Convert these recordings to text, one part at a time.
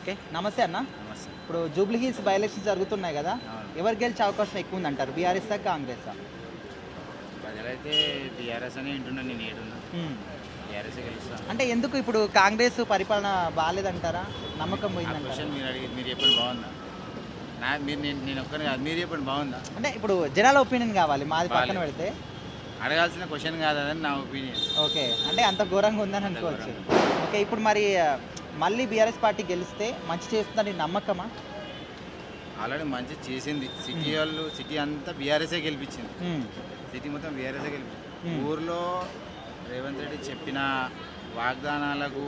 Okay నమస్తే అన్న. నమస్తే. ఇప్పుడు జూబ్లీ హిల్స్ బై ఎలక్షన్స్ జరుగుతున్నాయి కదా, ఎవరు గెలిచే అవకాశం ఎక్కువ ఉంది అంటారు? బీఆర్ఎస్ కాంగ్రెస్? ప్రజలైతే బీఆర్ఎస్ అని వింటున్నా, నేను ఏడున్నా బీఆర్ఎస్ గెలుస్తాను. అంటే ఎందుకు ఇప్పుడు కాంగ్రెస్ పరిపాలన బాగాలేదంటారా? నమ్మకం పోయిందంటారా? క్వశ్చన్ మీరు అడిగి మీరు చెప్పండి బాగుందా? నేను ఒక్కనే కాదు, మీరు చెప్పండి బాగుందా? అంటే ఇప్పుడు జనాల ఒపీనియన్ కావాలి, మాది పక్కన పెడితే. అడగాల్సిన క్వశ్చన్ కాదని నా ఒపీనియన్. ఓకే, అంటే అంత ఘోరంగా ఉందని అనుకోవచ్చు. ఓకే, ఇప్పుడు మరి మళ్ళీ బీఆర్ఎస్ పార్టీ గెలిస్తే మంచి చేస్తుందని నమ్మకమా? ఆల్రెడీ మంచి చేసింది. సిటీ అంతా బీఆర్ఎస్ఏ గెలిపించింది. సిటీ మొత్తం బీఆర్ఎస్ఏ గెలిపించింది. ఊర్లో రేవంత్ రెడ్డి చెప్పిన వాగ్దానాలకు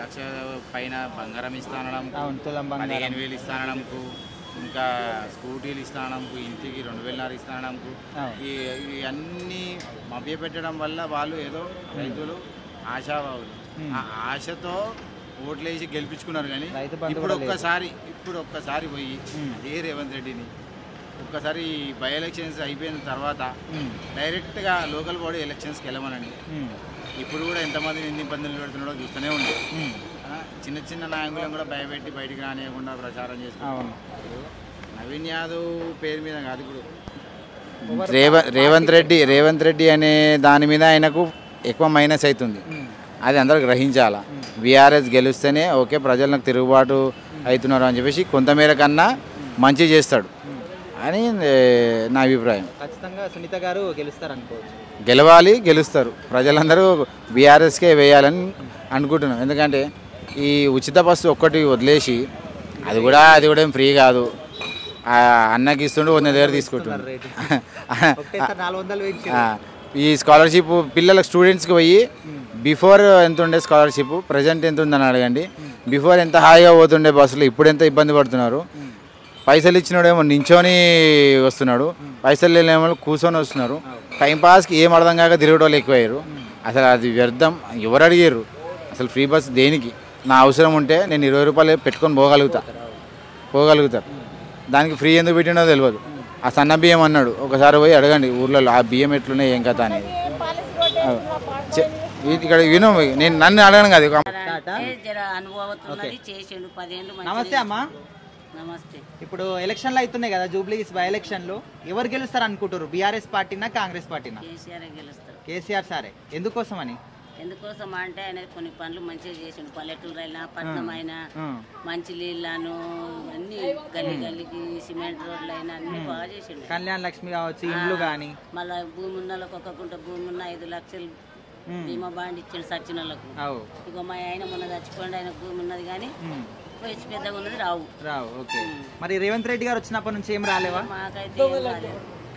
లక్ష పైన బంగారం ఇస్తానడం, 15,000 ఇస్తానడంకు, ఇంకా స్కూటీలు ఇస్తానడంకు, ఇంటికి 2,000 ఇస్తానడంకు, ఇవన్నీ మభ్యపెట్టడం వల్ల వాళ్ళు ఏదో రైతులు ఆశావాదులు ఆ ఆశతో ఓట్లేసి గెలిపించుకున్నారు. కానీ ఇప్పుడు ఒక్కసారి పోయి అదే రేవంత్ రెడ్డిని ఒక్కసారి బై ఎలక్షన్స్ అయిపోయిన తర్వాత డైరెక్ట్గా లోకల్ బాడీ ఎలక్షన్స్కి వెళ్ళమనండి. ఇప్పుడు కూడా ఎంతమంది ఎన్ని ఇబ్బందులు పెడుతున్నాడో చూస్తూనే ఉంది. చిన్న చిన్న నాయకులను కూడా భయపెట్టి బయటికి రానియకుండా ప్రచారం చేసుకున్నాం. నవీన్ యాదవ్ పేరు మీద కాదు, ఇప్పుడు రేవంత్ రెడ్డి అనే దాని మీద ఆయనకు ఎక్కువ మైనస్ అవుతుంది. అది అందరూ గ్రహించాలా. బీఆర్ఎస్ గెలిస్తేనే ఓకే, ప్రజలకు తిరుగుబాటు అవుతున్నారు అని చెప్పేసి కొంతమేర కన్నా మంచి చేస్తాడు అని నా అభిప్రాయం. ఖచ్చితంగా సునీత గారు గెలుస్తారు అనుకోవచ్చు. గెలుస్తారు. ప్రజలందరూ బీఆర్ఎస్కే వేయాలని అనుకుంటున్నాం. ఎందుకంటే ఈ ఉచిత బస్సు ఒక్కటి వదిలేసి అది కూడా ఏం ఫ్రీ కాదు, అన్నకి ఇస్తుండే 100 దగ్గర తీసుకుంటున్నారు. ఈ స్కాలర్షిప్ పిల్లలకు స్టూడెంట్స్కి పోయి బిఫోర్ ఎంత ఉండే స్కాలర్షిప్, ప్రజెంట్ ఎంత ఉందని అడగండి. బిఫోర్ ఎంత హాయిగా పోతుండే బస్సులు, ఇప్పుడు ఎంత ఇబ్బంది పడుతున్నారు. పైసలు ఇచ్చినాడేమో నించొని వస్తున్నాడు, పైసలు లేనేమో కూర్చొని వస్తున్నారు. టైంపాస్కి ఏం అర్థం కాక తిరగడం ఎక్కువయ్యారు. అసలు అది వ్యర్థం. ఎవరు అడిగారు అసలు ఫ్రీ బస్ దేనికి? నా అవసరం ఉంటే నేను 20 రూపాయలు పెట్టుకొని పోగలుగుతారు. దానికి ఫ్రీ ఎందుకు పెట్టినో తెలియదు. ఆ సన్న బియ్యం అన్నాడు, ఒకసారి పోయి అడగండి ఊర్లలో ఆ బియ్యం ఎట్లున్నాయి ఏం కథ అనేది. ఇక్కడ విను, నేను నన్ను అడగను కాదు. నమస్తే అమ్మా. నమస్తే. ఇప్పుడు ఎలక్షన్లు అవుతున్నాయి కదా, జూబ్లీ హిల్స్ బై ఎలక్షన్లు ఎవరు గెలుస్తారు అనుకుంటారు? బీఆర్ఎస్ పార్టీనా కాంగ్రెస్ పార్టీనా? కేసీఆర్ సారే. ఎందుకోసం అని? ఎందుకోసం అంటే ఆయన కొన్ని పనులు మంచిగా చేసిండు. పల్లెటూరు అయినా పట్నం అయినా మంచి నీళ్ళను అన్ని గల్లికి సిమెంట్ రోడ్లు అయినా అన్ని బాగా చేసిండు. కళ్యాణ లక్ష్మి కావచ్చు, ఇండ్లు కానీ. మళ్ళీ భూమి ఉన్న వాళ్ళకి ఒక్కొక్క భూమి ఉన్న 5 లక్షలు బీమా బాండ్ ఇచ్చాడు సచ్చిన వాళ్ళకు. ఇక మా ఆయన మొన్న చచ్చిపోయింది, ఆయన భూమి ఉన్నది కానీ వయసు పెద్దగా ఉన్నది రావు. ఓకే, మరి రేవంత్ రెడ్డి గారు వచ్చినప్పటి నుంచి ఏం రాలేవా? మాకైతే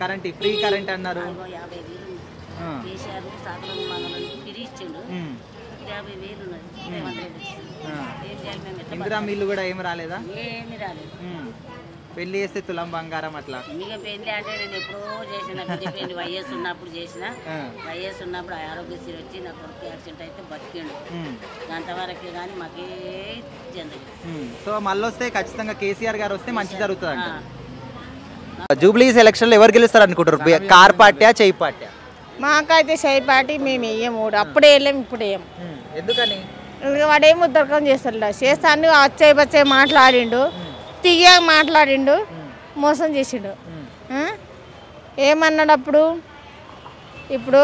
కరెంట్ ఫ్రీ కరెంట్ అన్నారు. 50,000 కేసీఆర్ సాగరం మంగళం తిరిగి ఇచ్చిండు. 50,000 ఉన్నది రేవంత్ రెడ్డి. ఏం చేయాలి మేము? ఇందిరా మిల్లు కూడా ఏమి రాలేదా? ఏమి రాలేదు. పెళ్లి చేస్తే తులం బంగారం అట్లా. ఇక పెళ్లి అంటే నేను ఎప్పుడో చేసిన పెళ్లి వైఎస్ ఉన్నప్పుడు చేసిన. వైఎస్ ఉన్నప్పుడు ఆరోగ్యశ్రీ వచ్చి నా కొడుకు యాక్సిడెంట్ అయితే బతికిండు. అంతవరకే కానీ మాకే చెందలేదు. సో మళ్ళీ వస్తే ఖచ్చితంగా కేసీఆర్ గారు వస్తే మంచి జరుగుతుంది అంట. జూబ్లీ హిల్స్ ఎలక్షన్లో ఎవరు గెలుస్తారు అనుకుంటారు? కార్ పార్టీ, చేయి పార్టీ? మాకైతే చేయి పార్టీ మేము వేయము. అప్పుడే వెళ్ళాము, ఇప్పుడు వేయము. ఎందుకని? వాడేమో ఉద్దరకం చేస్తాడు. చేస్తాను వచ్చే మాట్లాడిండు, తీయగా మాట్లాడిండు, మోసం చేసిండు. ఏమన్నాడు అప్పుడు? ఇప్పుడు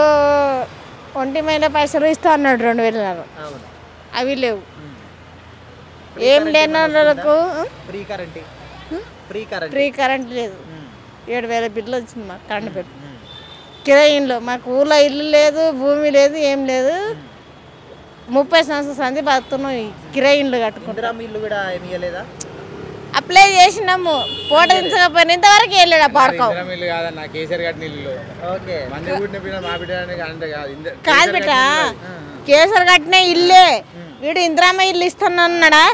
1,000 పైసలు ఇస్తా అన్నాడు 2,000. అవి లేవు. ఏం లేని వాళ్ళకు ఫ్రీ కరెంట్ లేదు. 7,000 బిల్లు వచ్చింది మాకు కరెంట్ బిల్లు. కిరాయిన్లు మాకు ఊళ్ళో ఇల్లు లేదు, భూమి లేదు, ఏం లేదు. 30 సంవత్సరాల సంది బతున్నాం కిరాయిన్లు కట్టుకుంటాం. అప్లై చేసినాము, ఫోటో దించకపోయినా ఇంతవరకు వెళ్ళాడు. పాడకావు కాదు బిడ్డ, కేసరి కట్టిన ఇల్లే. వీడు ఇందిరామ ఇల్లు ఇస్తానన్నాడా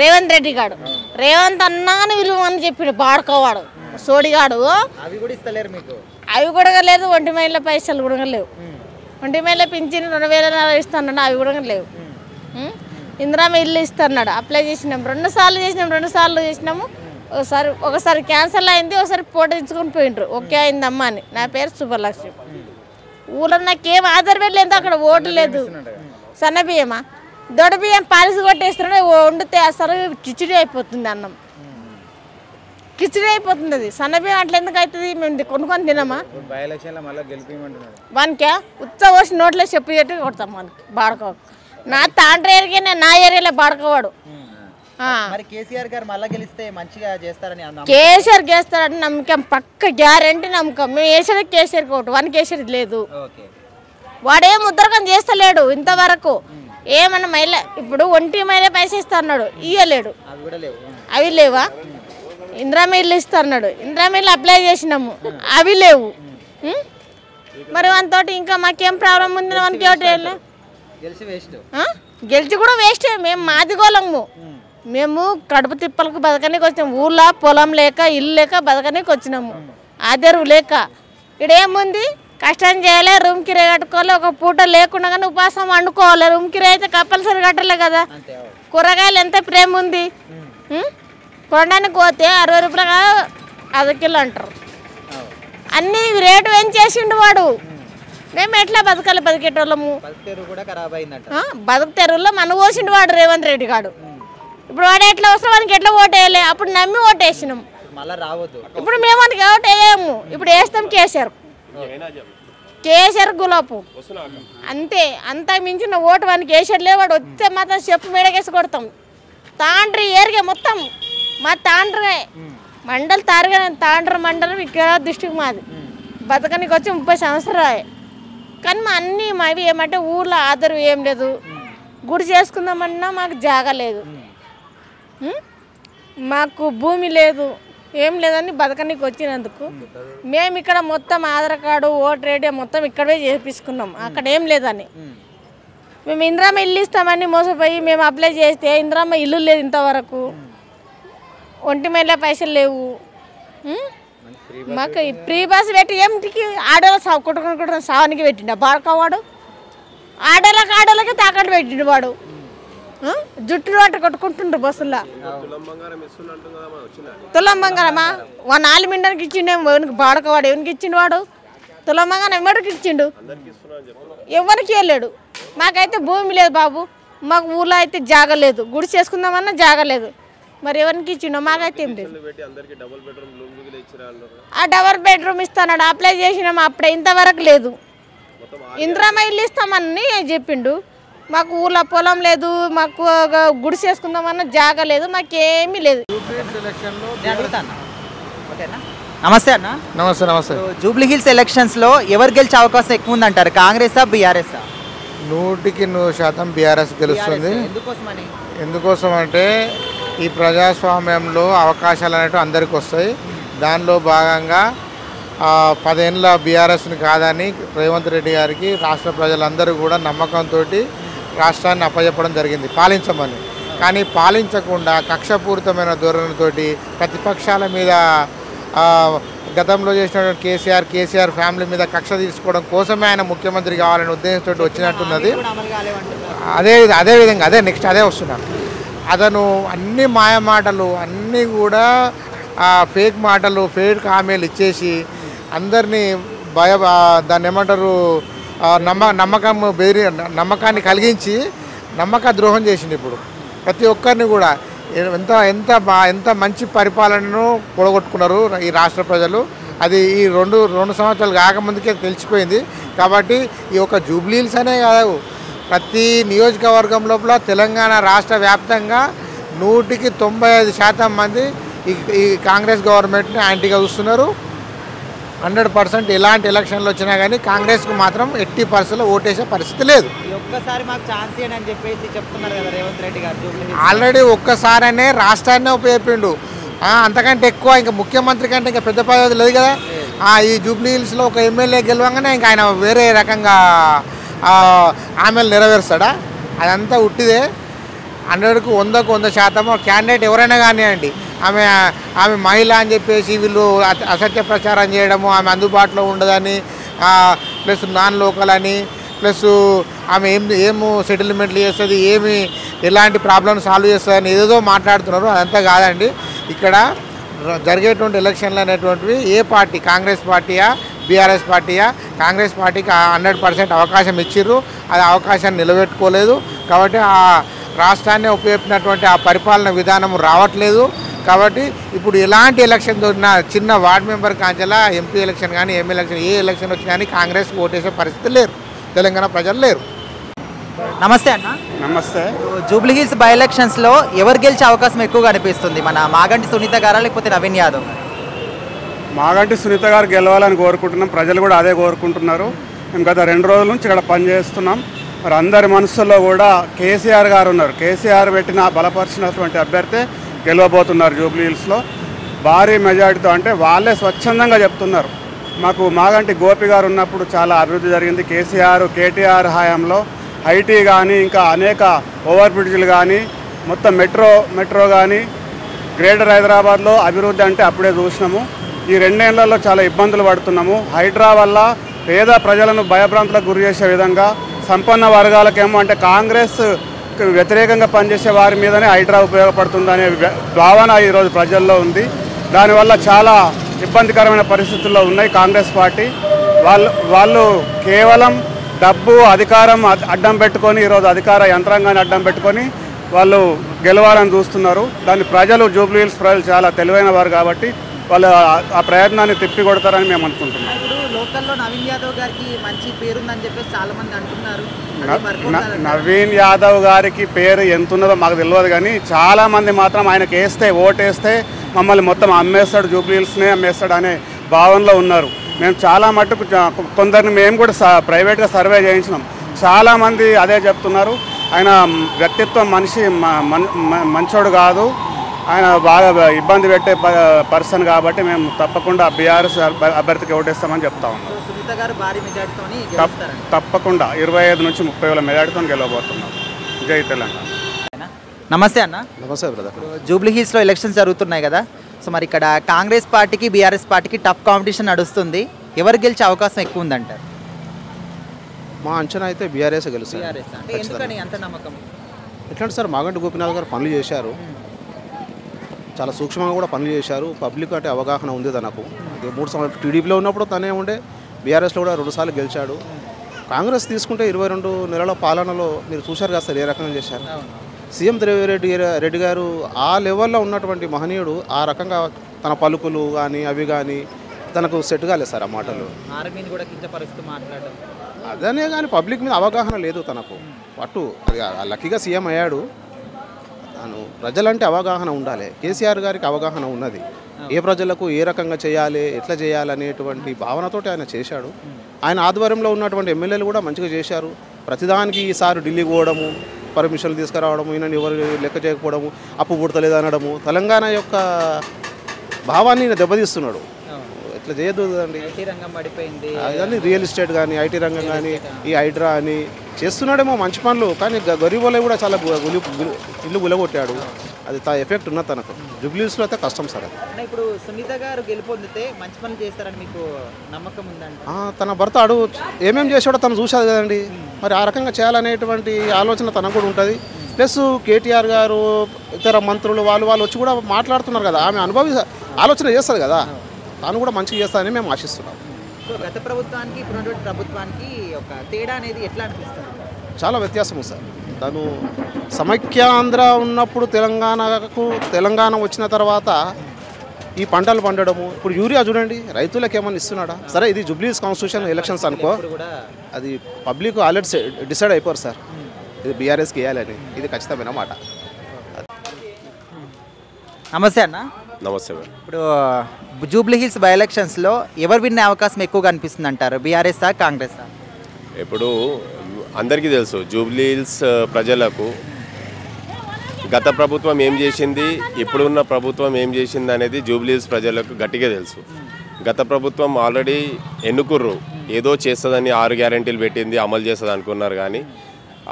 రేవంత్ రెడ్డి గాడు? రేవంత్ అన్నాను విలువని చెప్పాడు పాడుకోవాడు సోడిగాడు. అవి కూడా లేదు. 1,000 పైసలు కూడా లేవు. 1,000 పింఛన్ 2,000 ఇస్తాన్నాడు, అవి కూడా లేవు. ఇందిరామ ఇల్లు ఇస్తున్నాడు, అప్లై చేసినాం. 2 సార్లు చేసినాము. ఒకసారి క్యాన్సల్ అయింది, ఒకసారి ఫోటో ఇచ్చుకొని పోయిండ్రు. ఓకే అయిందమ్మా అని. నా పేరు శుభలక్ష్మి. ఊళ్ళో నాకేం ఆధార్ పెట్టలేదు, అక్కడ ఓటు లేదు. సన్నబియ్యమా దొడ్డ బియ్యం పాలిసి కొట్టేస్తున్నాడు, వండితే అసలు కిచిడి అయిపోతుంది, అన్నం కిచిడి అయిపోతుంది. అది సన్న బియ్యం అట్లా ఎందుకు అవుతుంది? మేము కొనుక్కొని తినమా? వానికే ఉత్త పోసి నోట్లో చెప్పి పెట్టి కొడతాం మనకి బాడకో. నా తాండ్ర ఏరియానే, నా ఏరియాలో బాడకవాడు. కేసీఆర్ గారు మళ్ళీ గెలిస్తే మంచిగా చేస్తారని కేసీఆర్ చేస్తారని నమ్మకం, పక్క గ్యారంటీ నమ్మకం. మేము వేసేది కేసీఆర్ ఒకటి, వానికి వేసేది లేదు. వాడేం ఉద్దరకం చేస్తలేడు ఇంతవరకు. ఏమన్నా మహిళ ఇప్పుడు ఒంటి మహిళ పైసలు ఇస్తా అన్నాడు, ఇయ్యలేడు. అవి లేవా? ఇందిరామ ఇల్లు ఇస్తా అన్నాడు, ఇందిరామ ఇల్లు అప్లై చేసినాము, అవి లేవు. మరి వానితోటి ఇంకా మాకేం ప్రాబ్లం ఉంది? వానికి గెలిచి కూడా వేస్టే. మేము మాదిగోళము, మేము కడుపు తిప్పలకు బతకనికి వచ్చినాము. ఊళ్ళో పొలం లేక, ఇల్లు లేక బతకనికి వచ్చినాము. ఆదరువు లేక ఇక్కడేముంది? కష్టం చేయాలి, రూమ్ కిరాయి కట్టుకోవాలి. ఒక పూట లేకుండా కానీ ఉపాసం వండుకోవాలి. రూమ్ కిరాయి అయితే కంపల్సరీ కట్టలే కదా. కూరగాయలు ఎంత ప్రేమ ఉంది. కొనడానికి పోతే 60 రూపాయలుగా అర్ధ కిలో అంటారు. అన్నీ రేటు పెంచేసిండు వాడు. మేము ఎట్లా బతకాలి? బతికేటోళ్ళము. బతుకుతెరువులో మన పోసిండు వాడు రేవంత్ రెడ్డి గారు. ఇప్పుడు వాడు ఎట్లా వస్తే వానికి ఎట్లా ఓటేయాలి? అప్పుడు నమ్మి ఓటేసినాం. ఇప్పుడు మేము వానికి ఓటు వేయము. ఇప్పుడు వేస్తాం కేసీఆర్ గులాపు అంతే. అంతా మించిన ఓటు వానికి వేసేట్లే. వాడు వస్తే మాత్రం చెప్పు మేడకేసి కొడతాం. తాండ్రి ఏరిగా మొత్తం మా తాండ్రే మండలి తాండ్ర మండలం ఇక్కడ డిస్ట్రిక్ట్ మాది. బతకనికి వచ్చి 30 సంవత్సరాలు. కానీ మా అన్నీ మావి ఏమంటే ఊర్లో ఆదరు ఏం లేదు. గుడి చేసుకుందామన్నా మాకు జాగా లేదు, మాకు భూమి లేదు, ఏం లేదని బతకనికి వచ్చినందుకు మేము ఇక్కడ మొత్తం ఆధార్ కార్డు, ఓటర్ ఐడి మొత్తం ఇక్కడే చేపించుకున్నాం. అక్కడ ఏం లేదని మేము ఇందిరామ ఇల్లు ఇస్తామని మోసపోయి మేము అప్లై చేస్తే ఇందిరామ ఇల్లు లేదు ఇంతవరకు. ఒంటి మేళ పైసలు లేవు. మాకు ఫ్రీ బస్ పెట్టి ఏమిటికి? ఆడోళ్ళ కొట్టుకుని సావానికి పెట్టిండు బాడకవాడు. ఆడోళ్ళకి తాకట్టు పెట్టిండు వాడు. జుట్టు అట్ట కొట్టుకుంటుండ్రు బస్సుల్లో. తులం బంగారమా? 4 మిండానికి ఇచ్చిండు. ఎవరికి బాడకవాడు? ఎవరికి ఇచ్చిండు వాడు? తులం బంగారం ఎవరికి ఇచ్చిండు? ఎవరికి వెళ్ళాడు. మాకైతే భూమి లేదు బాబు. మాకు ఊళ్ళో అయితే జాగ లేదు. గుడి చేసుకుందామన్నా జాగ లేదు. మరి ఎవరికి ఇచ్చిండో మాకైతే ఏం లేదు. ఆ డబల్ బెడ్రూమ్ ఇస్తాడు, అప్లై చేసినాము. అప్పుడే ఇంతవరకు లేదు. ఇందిరామ ఇల్లు ఇస్తామని చెప్పిండు. మాకు ఊళ్ళో పొలం లేదు, మాకు గుడి చేసుకుందామన్నా జాగ లేదు, మాకేమీ లేదు. నమస్తే అన్న. నమస్తే. జూబ్లీ హిల్స్ ఎలక్షన్స్ లో ఎవరు గెలిచే అవకాశం ఎక్కువ ఉందంటారు? కాంగ్రెసా, బీఆర్ఎస్? 100% బీఆర్ఎస్ గెలుస్తుంది. ఎందుకోసం అంటే ఈ ప్రజాస్వామ్యంలో అవకాశాలు అనేవి అందరికి వస్తాయి. దానిలో భాగంగా 10 ఏళ్ళ బీఆర్ఎస్ని కాదని రేవంత్ రెడ్డి గారికి రాష్ట్ర ప్రజలందరూ కూడా నమ్మకంతో రాష్ట్రాన్ని అప్పచెప్పడం జరిగింది పాలించమని. కానీ పాలించకుండా కక్షపూరితమైన ధోరణితోటి ప్రతిపక్షాల మీద గతంలో చేసినటువంటి కేసీఆర్ ఫ్యామిలీ మీద కక్ష తీసుకోవడం కోసమే ఆయన ముఖ్యమంత్రి కావాలనే ఉద్దేశంతో వచ్చినట్టున్నది. అదే విధంగా నెక్స్ట్ అదే వస్తున్నాను. అతను అన్ని మాయ మాటలు అన్నీ కూడా ఫేక్ మాటలు, ఫేక్ హామీలు ఇచ్చేసి అందరినీ దాన్ని ఏమంటారు నమ్మకాన్ని కలిగించి నమ్మక ద్రోహం చేసింది. ఇప్పుడు ప్రతి ఒక్కరిని కూడా ఎంత మంచి పరిపాలనను కూడగొట్టుకున్నారు ఈ రాష్ట్ర ప్రజలు. అది ఈ రెండు సంవత్సరాలు కాకముందుకే తెలిసిపోయింది. కాబట్టి ఈ యొక్క జూబ్లీ హిల్స్ అనే కాదు, ప్రతి నియోజకవర్గం లోపల తెలంగాణ రాష్ట్ర వ్యాప్తంగా 195% మంది ఈ కాంగ్రెస్ గవర్నమెంట్ని యాంటీగా చూస్తున్నారు. 100% ఎలాంటి ఎలక్షన్లు వచ్చినా కానీ కాంగ్రెస్కు మాత్రం 80% ఓటేసే పరిస్థితి లేదు. ఆల్రెడీ ఒక్కసారనే రాష్ట్రాన్నే ఉపయోగిండు. అంతకంటే ఎక్కువ ఇంకా ముఖ్యమంత్రి కంటే ఇంకా పెద్ద పదవి లేదు కదా. ఈ జూబ్లీ హిల్స్లో ఒక ఎమ్మెల్యే గెలవంగానే ఇంకా ఆయన వేరే రకంగా ఆమెలు నెరవేరుస్తాడా? అదంతా ఉట్టిదే. 100కు 100% క్యాండిడేట్ ఎవరైనా కానివ్వండి, ఆమె మహిళ అని చెప్పేసి వీళ్ళు అసత్య ప్రచారం చేయడము, ఆమె అందుబాటులో ఉండదని, ప్లస్ నాన్ లోకల్ అని, ప్లస్ ఆమె ఏమో సెటిల్మెంట్లు చేస్తుంది, ఎలాంటి ప్రాబ్లమ్ సాల్వ్ చేస్తుంది అని ఏదో మాట్లాడుతున్నారు. అదంతా కాదండి. ఇక్కడ జరిగేటువంటి ఎలక్షన్లు అనేటువంటివి ఏ పార్టీ, కాంగ్రెస్ పార్టీయా బీఆర్ఎస్ పార్టీయా? కాంగ్రెస్ పార్టీకి 100% అవకాశం ఇచ్చిర్రు, అది అవకాశాన్ని నిలబెట్టుకోలేదు. కాబట్టి ఆ రాష్ట్రాన్ని ఉపయోగించినటువంటి ఆ పరిపాలన విధానం రావట్లేదు. కాబట్టి ఇప్పుడు ఎలాంటి ఎలక్షన్ దొరికినా చిన్న వార్డు మెంబర్ కాంచెలా ఎంపీ ఎలక్షన్ కానీ ఎమ్మెల్యే ఎలక్షన్ ఏ ఎలక్షన్ వచ్చినా కానీ కాంగ్రెస్ ఓటేసే పరిస్థితి లేరు, తెలంగాణ ప్రజలు లేరు. నమస్తే అన్న. నమస్తే. జూబ్లీ హిల్స్ బై ఎలక్షన్స్లో ఎవరు గెలిచే అవకాశం ఎక్కువగా అనిపిస్తుంది? మన మాగంటి సునీత గారా లేకపోతే నవీన్ యాదవ్? మాగంటి సునీత గారు గెలవాలని కోరుకుంటున్నాం, ప్రజలు కూడా అదే కోరుకుంటున్నారు. మేము గత 2 రోజుల నుంచి ఇక్కడ పనిచేస్తున్నాం. మరి అందరి మనసుల్లో కూడా కేసీఆర్ గారు ఉన్నారు. కేసీఆర్ పెట్టిన బలపరిచినటువంటి అభ్యర్థి గెలవబోతున్నారు జూబ్లీ హిల్స్లో భారీ మెజార్టీతో. అంటే వాళ్ళే స్వచ్ఛందంగా చెప్తున్నారు, మాకు మాగంటి గోపి గారు ఉన్నప్పుడు చాలా అభివృద్ధి జరిగింది, కేటీఆర్ హయాంలో ఐటీ కానీ ఇంకా అనేక ఓవర్ బ్రిడ్జ్లు కానీ మొత్తం మెట్రో కానీ గ్రేటర్ హైదరాబాద్లో అభివృద్ధి అంటే అప్పుడే చూసినాము. ఈ 2 ఏళ్లలో చాలా ఇబ్బందులు పడుతున్నాము. హైడ్రా వల్ల పేద ప్రజలను భయభ్రాంతులకు గురి చేసే విధంగా సంపన్న వర్గాలకేమో అంటే కాంగ్రెస్ వ్యతిరేకంగా పనిచేసే వారి మీదనే హైడ్రా ఉపయోగపడుతుందనే భావన ఈరోజు ప్రజల్లో ఉంది. దానివల్ల చాలా ఇబ్బందికరమైన పరిస్థితుల్లో ఉన్నాయి కాంగ్రెస్ పార్టీ. వాళ్ళు కేవలం డబ్బు అధికారం అడ్డం పెట్టుకొని ఈరోజు అధికార యంత్రాంగాన్ని అడ్డం పెట్టుకొని వాళ్ళు గెలవాలని చూస్తున్నారు. దాన్ని ప్రజలు జూబ్లీ హిల్స్ ప్రజలు చాలా తెలివైన వారు కాబట్టి వాళ్ళు ఆ ప్రయత్నాన్ని తిప్పికొడతారని మేము అనుకుంటున్నాం. ఇప్పుడు లోకల్లో నవీన్ యాదవ్ గారికి మంచి పేరుందని చెప్పేసి చాలా మంది అంటున్నారు. నవీన్ యాదవ్ గారికి పేరు ఎంత ఉన్నదో మాకు తెలియదు, కానీ చాలామంది మాత్రం ఆయనకు ఓటేస్తే మమ్మల్ని మొత్తం అమ్మేస్తాడు, జూబ్లీ హిల్స్నే అమ్మేస్తాడు అనే భావనలో ఉన్నారు. మేము చాలా మట్టుకు కొందరిని మేము కూడా ప్రైవేట్గా సర్వే చేయించినాం, చాలామంది అదే చెప్తున్నారు. ఆయన వ్యక్తిత్వం మంచోడు కాదు, ఆయన బాగా ఇబ్బంది పెట్టే పర్సన్ కాబట్టి మేము తప్పకుండా బీఆర్ఎస్ అభ్యర్థికి ఓటేస్తామని చెప్తా ఉన్నాం. తప్పకుండా 25 నుంచి 30 వేల మెజార్టీతో గెలవబోతున్నాం. జై తెలంగాణ. నమస్తే అన్న. నమస్తే బ్రదర్. జూబ్లీ హిల్స్లో ఎలక్షన్స్ జరుగుతున్నాయి కదా, సో మరి ఇక్కడ కాంగ్రెస్ పార్టీకి బీఆర్ఎస్ పార్టీకి టఫ్ కాంపిటీషన్ నడుస్తుంది. ఎవరు గెలిచే అవకాశం ఎక్కువ ఉందంటారు? మా అంచనా అయితే బీఆర్ఎస్ గెలుస్తుంది. ఎందుకని అంత నమ్మకం? ఎట్లాంటి సార్, మాగంటి గోపీనాథ్ గారు పనులు చేశారు, చాలా సూక్ష్మంగా కూడా పనులు చేశారు. పబ్లిక్ అంటే అవగాహన ఉంది తనకు. 3 సంవత్సరాలు టీడీపీలో ఉన్నప్పుడు తనే ఉండే, బీఆర్ఎస్లో కూడా 2 సార్లు గెలిచాడు. కాంగ్రెస్ తీసుకుంటే 22 నెలల పాలనలో మీరు చూశారు కదా సార్ ఏ రకంగా చేశారు. సీఎం రెడ్డి గారు ఆ లెవెల్లో ఉన్నటువంటి మహనీయుడు ఆ రకంగా తన పలుకులు కానీ అవి కానీ తనకు సెట్ కాలేదు సార్. ఆ మాటలు అదనే కానీ పబ్లిక్ మీద అవగాహన లేదు తనకు. అటు అది లక్కీగా సీఎం అయ్యాడు. తను ప్రజలంటే అవగాహన ఉండాలి. కేసీఆర్ గారికి అవగాహన ఉన్నది, ఏ ప్రజలకు ఏ రకంగా చేయాలి, ఎట్లా చేయాలి అనేటువంటి భావనతోటి ఆయన చేశాడు. ఆయన ఆధ్వర్యంలో ఉన్నటువంటి ఎమ్మెల్యేలు కూడా మంచిగా చేశారు. ప్రతిదానికి ఈసారి ఢిల్లీకి పోవడము, పర్మిషన్లు తీసుకురావడము, ఈయన ఎవరు లెక్క చేయకపోవడము, అప్పు పుడతలేదు అనడము, తెలంగాణ యొక్క భావాన్ని ఈయన దెబ్బతీస్తున్నాడు. ఇట్లా చేయొద్దు కదండి. అదని రియల్ ఎస్టేట్ కానీ ఐటీ రంగం కానీ ఈ హైడ్రా అని చేస్తున్నాడేమో మంచి పనులు, కానీ గరీబులే కూడా చాలా ఇల్లు గులగొట్టాడు. అది ఎఫెక్ట్ ఉన్నది తనకు. జూబ్లీ హిల్స్లో అయితే కష్టం సార్. అది ఇప్పుడు సునీత గారు గెలుపొందితే మంచి పనులు చేస్తారని మీకు నమ్మకం ఉందండి? తన భర్త ఏమేమి చేసాడో తను చూసాడు కదండి. మరి ఆ రకంగా చేయాలనేటువంటి ఆలోచన తనకు కూడా ఉంటుంది. ప్లస్ కేటీఆర్ గారు ఇతర మంత్రులు వాళ్ళు వచ్చి కూడా మాట్లాడుతున్నారు కదా, ఆమె ఆలోచన చేస్తుంది కదా, తాను కూడా మంచిగా చేస్తారని మేము ఆశిస్తున్నాం. గత ప్రభుత్వానికి ఇప్పుడున్నటువంటి ప్రభుత్వానికి ఒక తేడా అనేది ఎట్లా అనిపిస్తుంది? చాలా వ్యత్యాసం సార్. తను సమైక్యాంధ్ర ఉన్నప్పుడు తెలంగాణ వచ్చిన తర్వాత ఈ పంటలు పండడము, ఇప్పుడు యూరియా చూడండి రైతులకు ఏమన్నా ఇస్తున్నాడా? సరే ఇది జూబ్లీ హిల్స్ కాన్స్టిట్యూషన్ ఎలక్షన్స్ అనుకో, అది పబ్లిక్ ఆల్రెడీ డిసైడ్ అయిపోరు సార్ ఇది బీఆర్ఎస్కి వేయాలని. ఇది ఖచ్చితమైన మాట. నమస్తే అన్న. నమస్తే. ఇప్పుడు జూబ్లీ హిల్స్ బై ఎలక్షన్స్లో ఎవరు విన్నే అవకాశం ఎక్కువగా అనిపిస్తుంది అంటారు? బీఆర్ఎస్ఆ కాంగ్రెసా? ఇప్పుడు అందరికీ తెలుసు జూబ్లీ హిల్స్ ప్రజలకు గత ప్రభుత్వం ఏం చేసింది, ఇప్పుడున్న ప్రభుత్వం ఏం చేసింది అనేది జూబ్లీ హిల్స్ ప్రజలకు గట్టిగా తెలుసు. గత ప్రభుత్వం ఆల్రెడీ ఎన్నుకుర్రు, ఏదో చేస్తుందని 6 గ్యారెంటీలు పెట్టింది, అమలు చేస్తుంది అనుకున్నారు, కానీ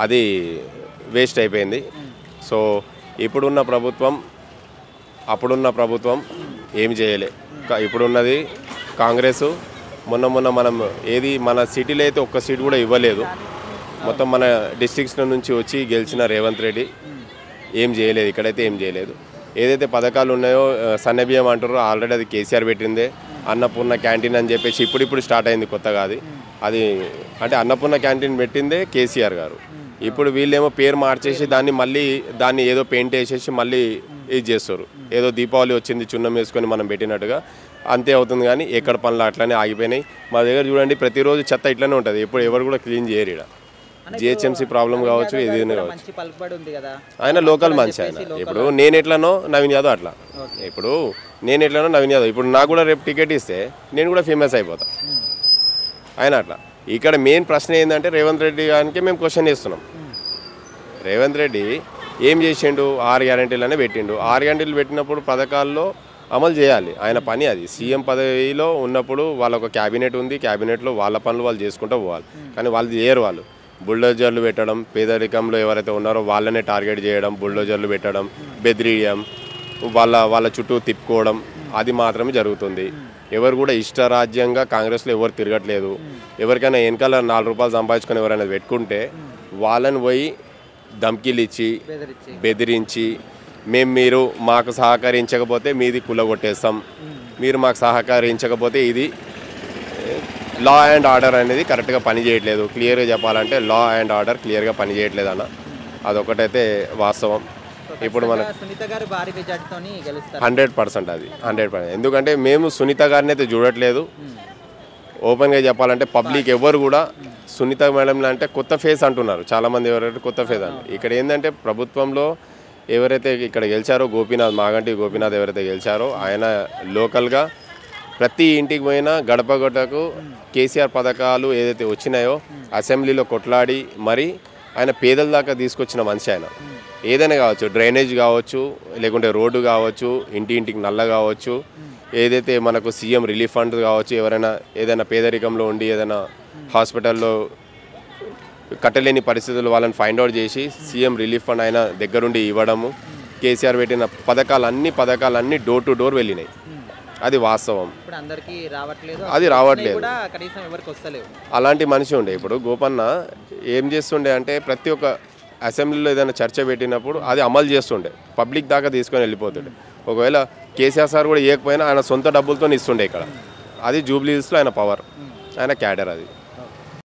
అది వేస్ట్ అయిపోయింది. సో ఇప్పుడున్న ప్రభుత్వం అప్పుడున్న ప్రభుత్వం ఏమి చేయలే. ఇప్పుడున్నది కాంగ్రెస్. మొన్న మనం ఏది మన సిటీలో అయితే ఒక్క సీట్ కూడా ఇవ్వలేదు. మొత్తం మన డిస్ట్రిక్ట్స్ నుంచి వచ్చి గెలిచిన రేవంత్ రెడ్డి ఏం చేయలేదు, ఇక్కడైతే ఏం చేయలేదు. ఏదైతే పథకాలు ఉన్నాయో సన్నబియ్యం అంటారో ఆల్రెడీ అది కేసీఆర్ పెట్టిందే. అన్నపూర్ణ క్యాంటీన్ అని చెప్పేసి ఇప్పుడు స్టార్ట్ అయింది కొత్తగా. అది అంటే అన్నపూర్ణ క్యాంటీన్ పెట్టిందే కేసీఆర్ గారు. ఇప్పుడు వీళ్ళేమో పేరు మార్చేసి దాన్ని ఏదో పెయింట్ వేసేసి మళ్ళీ ఇది చేస్తారు. ఏదో దీపావళి వచ్చింది చున్నం వేసుకొని మనం పెట్టినట్టుగా అంతే అవుతుంది. కానీ ఎక్కడ పనులు అట్లనే ఆగిపోయినాయి. మా దగ్గర చూడండి ప్రతిరోజు చెత్త ఇట్లనే ఉంటుంది. ఇప్పుడు ఎవరు కూడా క్లీన్ చేయరు. ఇక్కడ జిహెచ్ఎంసీ ప్రాబ్లం కావచ్చు, ఏదైనా కావచ్చు. ఆయన లోకల్ మనిషి. ఆయన ఇప్పుడు నేను ఎట్లనో నవీన్ యాదవ్ అట్లా. ఇప్పుడు నేను ఎట్లనో నవీన్ యాదవ్. ఇప్పుడు నాకు కూడా రేపు టికెట్ ఇస్తే నేను కూడా ఫేమస్ అయిపోతా. ఆయన అట్లా. ఇక్కడ మెయిన్ ప్రశ్న ఏంటంటే రేవంత్ రెడ్డి గారికి మేము క్వశ్చన్ చేస్తున్నాం. రేవంత్ రెడ్డి ఏం చేసిండు? 6 గ్యారెంటీలనే పెట్టిండు. 6 గ్యారెంటీలు పెట్టినప్పుడు పథకాల్లో అమలు చేయాలి. ఆయన పని అది. సీఎం పదవిలో ఉన్నప్పుడు వాళ్ళొక క్యాబినెట్ ఉంది. క్యాబినెట్లో వాళ్ళ పనులు వాళ్ళు చేసుకుంటూ పోవాలి. కానీ వాళ్ళు చేయరు. వాళ్ళు బుల్డోజర్లు పెట్టడం, పేదరికంలో ఎవరైతే ఉన్నారో వాళ్ళనే టార్గెట్ చేయడం, బుల్డోజర్లు పెట్టడం, బెదిరియడం, వాళ్ళ చుట్టూ తిప్పుకోవడం, అది మాత్రమే జరుగుతుంది. ఎవరు కూడా ఇష్టరాజ్యంగా కాంగ్రెస్లో ఎవరు తిరగట్లేదు. ఎవరికైనా వెనకాల 4 రూపాయలు సంపాదించుకొని ఎవరైనా పెట్టుకుంటే వాళ్ళని పోయి ధమ్కీలు ఇచ్చి బెదిరించి మీరు మాకు సహకరించకపోతే మీది కులగొట్టేస్తాం, మీరు మాకు సహకరించకపోతే ఇది లా అండ్ ఆర్డర్ అనేది కరెక్ట్గా పనిచేయట్లేదు. క్లియర్గా చెప్పాలంటే లా అండ్ ఆర్డర్ క్లియర్గా పనిచేయట్లేదు అన్న. అదొకటైతే వాస్తవం. ఇప్పుడు మన 100% అది 100%. ఎందుకంటే మేము సునీత గారిని అయితే చూడట్లేదు. ఓపెన్గా చెప్పాలంటే పబ్లిక్ ఎవరు కూడా సునీత మేడం అంటే కొత్త ఫేస్ అంటున్నారు. చాలామంది ఎవరైతే కొత్త ఫేస్ అంటారు. ఇక్కడ ఏంటంటే ప్రభుత్వంలో ఎవరైతే ఇక్కడ గెలిచారో గోపీనాథ్, మాగంటి గోపీనాథ్ ఎవరైతే గెలిచారో ఆయన లోకల్గా ప్రతి ఇంటికి పోయినా గడప గడపకు కేసీఆర్ పథకాలు ఏదైతే వచ్చినాయో అసెంబ్లీలో కొట్లాడి మరి ఆయన పేదల దాకా తీసుకొచ్చిన మనిషి. ఆయన ఏదైనా కావచ్చు, డ్రైనేజ్ కావచ్చు, లేకుంటే రోడ్డు కావచ్చు, ఇంటింటికి నల్ల కావచ్చు, ఏదైతే మనకు సీఎం రిలీఫ్ ఫండ్ కావచ్చు, ఎవరైనా ఏదైనా పేదరికంలో ఉండి ఏదైనా హాస్పిటల్లో కట్టలేని పరిస్థితులు వాళ్ళని ఫైండ్ అవుట్ చేసి సీఎం రిలీఫ్ ఫండ్ ఆయన దగ్గరుండి ఇవ్వడము. కేసీఆర్ పెట్టిన పథకాలన్నీ డోర్ టు డోర్ వెళ్ళినాయి. అది వాస్తవం. అది రావట్లేదు. అలాంటి మనిషి ఉండే. ఇప్పుడు గోపన్న ఏం చేస్తుండే అంటే ప్రతి ఒక్క అసెంబ్లీలో ఏదైనా చర్చ పెట్టినప్పుడు అది అమలు చేస్తుండే, పబ్లిక్ దాకా తీసుకొని వెళ్ళిపోతుండే. ఒకవేళ కేసీఆర్ సార్ కూడా ఇవ్వకపోయినా ఆయన సొంత డబ్బులతో ఇస్తుండే ఇక్కడ. అది జూబ్లీ హిల్స్లో ఆయన పవర్, ఆయన క్యాడర్ అది.